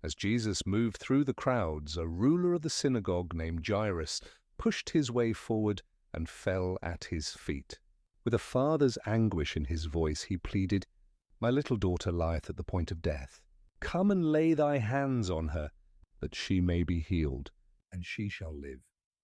As Jesus moved through the crowds, a ruler of the synagogue named Jairus pushed his way forward and fell at his feet. With a father's anguish in his voice, he pleaded, "My little daughter lieth at the point of death. Come and lay thy hands on her, that she may be healed, and she shall live."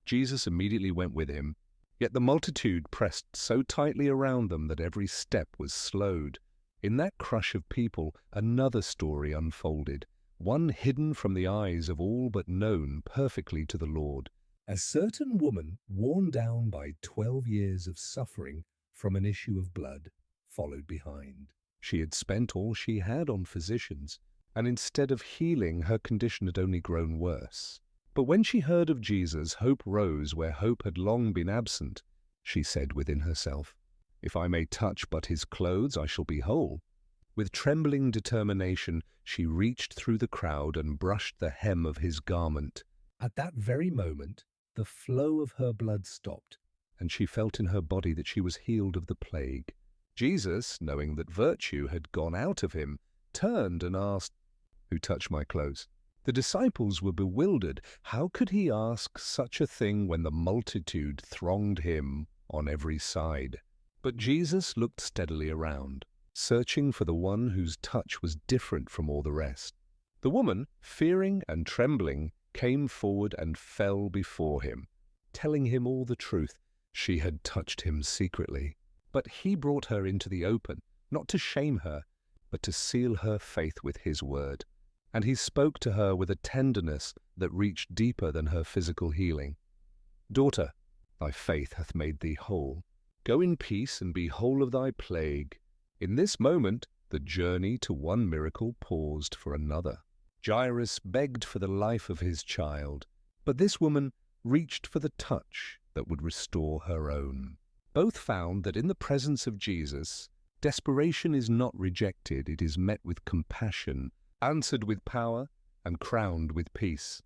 Jesus immediately went with him, yet the multitude pressed so tightly around them that every step was slowed. In that crush of people, another story unfolded, one hidden from the eyes of all but known perfectly to the Lord. A certain woman, worn down by 12 years of suffering from an issue of blood, followed behind. She had spent all she had on physicians, and instead of healing, her condition had only grown worse. But when she heard of Jesus, hope rose where hope had long been absent. She said within herself, "If I may touch but his clothes, I shall be whole." With trembling determination, she reached through the crowd and brushed the hem of his garment. At that very moment, the flow of her blood stopped, and she felt in her body that she was healed of the plague. Jesus, knowing that virtue had gone out of him, turned and asked, "Who touched my clothes?" The disciples were bewildered. How could he ask such a thing when the multitude thronged him on every side? But Jesus looked steadily around, searching for the one whose touch was different from all the rest. The woman, fearing and trembling, came forward and fell before him, telling him all the truth. She had touched him secretly, but he brought her into the open, not to shame her, but to seal her faith with his word. And he spoke to her with a tenderness that reached deeper than her physical healing. "Daughter, thy faith hath made thee whole. Go in peace and be whole of thy plague." In this moment, the journey to one miracle paused for another. Jairus begged for the life of his child, but this woman reached for the touch that would restore her own. Both found that in the presence of Jesus, desperation is not rejected, it is met with compassion, answered with power, and crowned with peace.